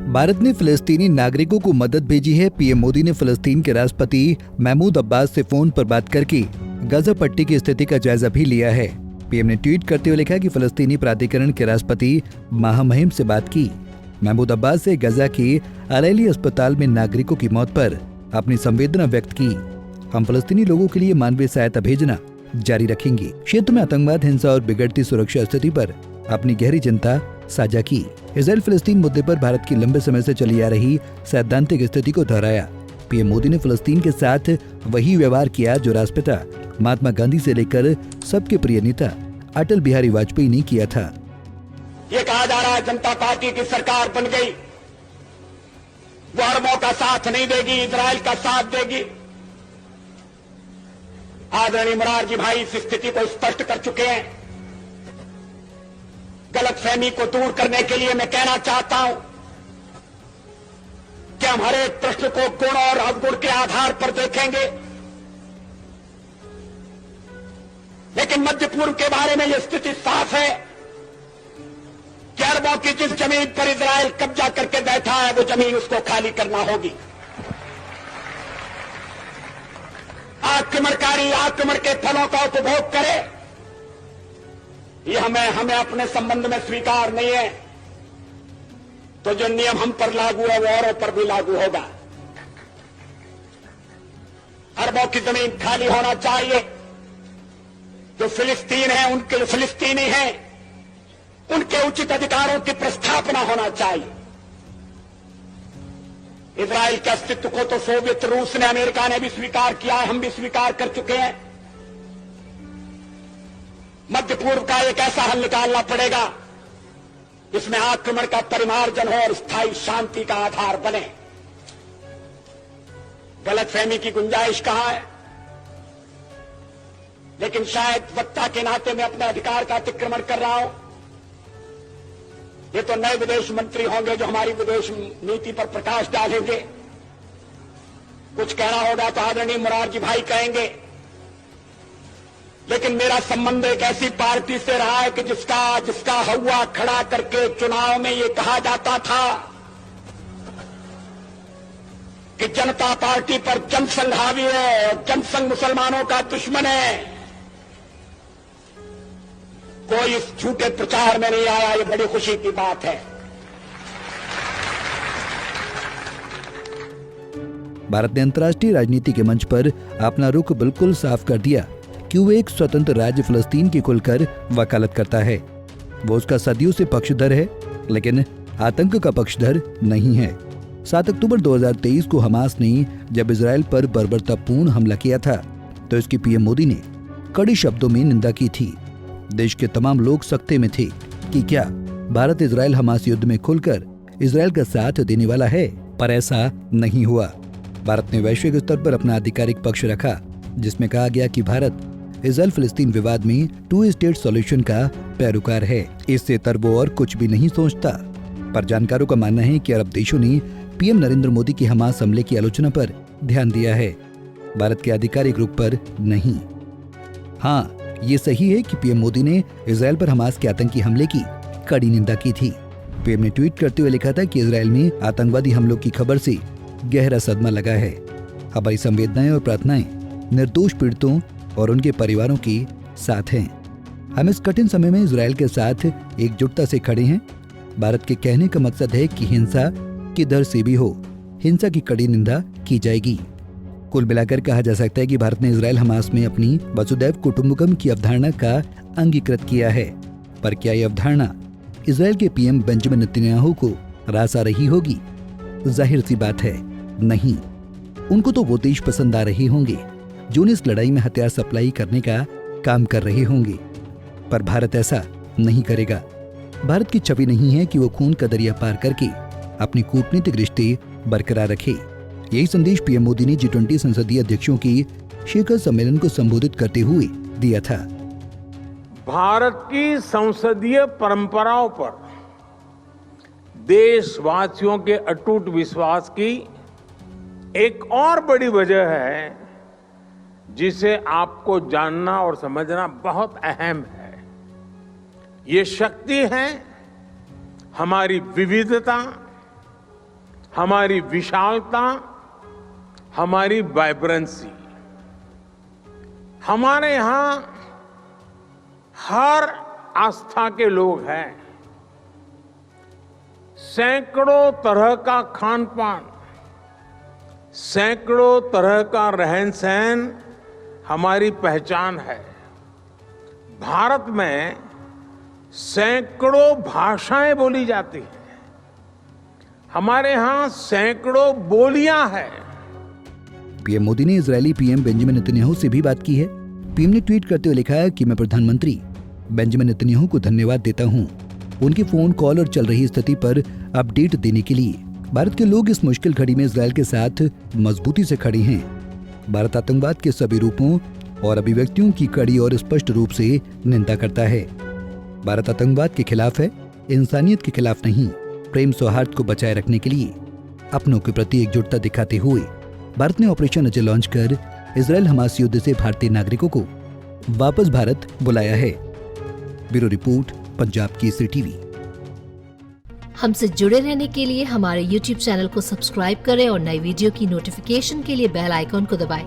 भारत ने फिलिस्तीनी नागरिकों को मदद भेजी है। पीएम मोदी ने फिलिस्तीन के राष्ट्रपति महमूद अब्बास से फोन पर बात करके गजा पट्टी की स्थिति का जायजा भी लिया है। पीएम ने ट्वीट करते हुए लिखा कि फिलिस्तीनी प्राधिकरण के राष्ट्रपति महामहिम से बात की। महमूद अब्बास से गजा के अल-अहली अस्पताल में नागरिकों की मौत पर अपनी संवेदना व्यक्त की। हम फिलिस्तीनी लोगों के लिए मानवीय सहायता भेजना जारी रखेंगे। क्षेत्र में आतंकवाद, हिंसा और बिगड़ती सुरक्षा स्थिति पर अपनी गहरी चिंता साझा की। इजराइल फिलिस्तीन मुद्दे पर भारत की लंबे समय से चली आ रही सैद्धांतिक स्थिति को दोहराया। पीएम मोदी ने फिलिस्तीन के साथ वही व्यवहार किया जो राष्ट्रपिता महात्मा गांधी से लेकर सबके प्रिय नेता अटल बिहारी वाजपेयी ने किया था। ये कहा जा रहा है जनता पार्टी की सरकार बन गई, वो अरबों का साथ नहीं देगी, इजराइल का साथ देगी। आदरणीय मोरारजी भाई इस स्थिति को स्पष्ट कर चुके हैं। गलतफहमी को दूर करने के लिए मैं कहना चाहता हूं कि हम हर एक प्रश्न को गुण और अवगुण के आधार पर देखेंगे, लेकिन मध्य पूर्व के बारे में यह स्थिति साफ है कि अरबों की जिस जमीन पर इजराइल कब्जा करके बैठा है वो जमीन उसको खाली करना होगी। आक्रमणकारी आक्रमण के फलों का उपभोग करे, ये हमें अपने संबंध में स्वीकार नहीं है। तो जो नियम हम पर लागू है वो औरों पर भी लागू होगा। अरबों की जमीन खाली होना चाहिए। जो फिलिस्तीन है, उनके फिलिस्तीनी हैं, उनके उचित अधिकारों की प्रस्थापना होना चाहिए। इजराइल के अस्तित्व को तो सोवियत रूस ने, अमेरिका ने भी स्वीकार किया है, हम भी स्वीकार कर चुके हैं। मध्य पूर्व का एक ऐसा हल निकालना पड़ेगा जिसमें आक्रमण का परिमार्जन हो और स्थायी शांति का आधार बने। गलतफहमी की गुंजाइश कहां है, लेकिन शायद वक्ता के नाते मैं अपने अधिकार का अतिक्रमण कर रहा हूं। ये तो नए विदेश मंत्री होंगे जो हमारी विदेश नीति पर प्रकाश डालेंगे। कुछ कहना होगा तो आदरणीय मोरारजी भाई कहेंगे, लेकिन मेरा संबंध एक ऐसी पार्टी से रहा है कि जिसका हवा खड़ा करके चुनाव में ये कहा जाता था कि जनता पार्टी पर जनसंघ हावी है और जनसंघ मुसलमानों का दुश्मन है। कोई इस झूठे प्रचार में नहीं आया, ये बड़ी खुशी की बात है। भारत ने अंतर्राष्ट्रीय राजनीति के मंच पर अपना रुख बिल्कुल साफ कर दिया कि वो एक स्वतंत्र राज्य फिलिस्तीन की खुलकर वकालत करता है। वो उसका सदियों से पक्षधर है, लेकिन आतंक का पक्षधर नहीं है। 7 अक्टूबर 2023 को हमास ने जब इजराइल पर बर्बरतापूर्ण हमला किया था तो इसकी पीएम मोदी ने कड़े शब्दों में निंदा की थी। देश के तमाम लोग सकते में थे कि क्या भारत इजराइल हमास युद्ध में खुलकर इजराइल का साथ देने वाला है, पर ऐसा नहीं हुआ। भारत ने वैश्विक स्तर पर अपना आधिकारिक पक्ष रखा, जिसमें कहा गया कि भारत इजराइल फिलिस्तीन विवाद में 2 स्टेट सॉल्यूशन का पैरोकार है। इससे तर वो और कुछ भी नहीं सोचता। पर जानकारों का मानना है कि अरब देशों ने पीएम नरेंद्र मोदी की हमास हमले की आलोचना पर ध्यान दिया है, भारत के आधिकारिक रुख पर नहीं। हाँ, ये सही है कि पीएम मोदी ने इजराइल पर हमास के आतंकी हमले की कड़ी निंदा की थी। पीएम ने ट्वीट करते हुए लिखा था कि इजराइल में आतंकवादी हमलों की खबर से गहरा सदमा लगा है। हमारी संवेदनाएं और प्रार्थनाएं निर्दोष पीड़ितों और उनके परिवारों के साथ हैं। हम इस कठिन समय में इजराइल के साथ एकजुटता से खड़े हैं। भारत के कहने का मकसद है कि हिंसा किधर से भी हो, हिंसा की कड़ी निंदा की जाएगी। कुल मिलाकर कहा जा सकता है कि भारत ने इजराइल हमास में अपनी वसुदैव कुटुंबकम की अवधारणा का अंगीकृत किया है। पर क्या यह अवधारणा इजराइल के पीएम बेंजामिन नेतन्याहू को रास आ रही होगी? जाहिर सी बात है, नहीं। उनको तो वो देश पसंद आ रहे होंगे जो इस लड़ाई में हथियार सप्लाई करने का काम कर रहे होंगे, पर भारत ऐसा नहीं करेगा। भारत की छवि नहीं है कि वो खून का दरिया पार करके अपने कूटनीतिक रिश्ते बरकरार रखे। यही संदेश पीएम मोदी ने G20 संसदीय अध्यक्षों की शिखर सम्मेलन को संबोधित करते हुए दिया था। भारत की संसदीय परंपराओं पर देशवासियों के अटूट विश्वास की एक और बड़ी वजह है जिसे आपको जानना और समझना बहुत अहम है। ये शक्ति है हमारी विविधता, हमारी विशालता, हमारी वाइब्रेंसी। हमारे यहाँ हर आस्था के लोग हैं। सैकड़ों तरह का खान पान, सैकड़ों तरह का रहन सहन हमारी पहचान है। भारत में सैकड़ों भाषाएं बोली जाती हैं। हमारे यहाँ सैकड़ों बोलियां हैं। पीएम मोदी ने इजरायली पीएम बेंजामिन नेतन्याहू से भी बात की है। पीएम ने ट्वीट करते हुए लिखा है कि मैं प्रधानमंत्री बेंजामिन नेतन्याहू को धन्यवाद देता हूं उनके फोन कॉल और चल रही स्थिति पर अपडेट देने के लिए। भारत के लोग इस मुश्किल घड़ी में इजरायल के साथ मजबूती से खड़े हैं। भारत आतंकवाद के सभी रूपों और अभिव्यक्तियों की कड़ी और स्पष्ट रूप से निंदा करता है। भारत आतंकवाद के खिलाफ है, इंसानियत के खिलाफ नहीं। प्रेम सौहार्द को बचाए रखने के लिए अपनों के प्रति एकजुटता दिखाते हुए भारत ने ऑपरेशन अजय लॉन्च कर इजरायल हमास युद्ध से भारतीय नागरिकों को वापस भारत बुलाया है। Bureau report, Punjab Kesari TV. हमसे जुड़े रहने के लिए हमारे YouTube चैनल को सब्सक्राइब करें और नई वीडियो की नोटिफिकेशन के लिए बेल आइकॉन को दबाएं।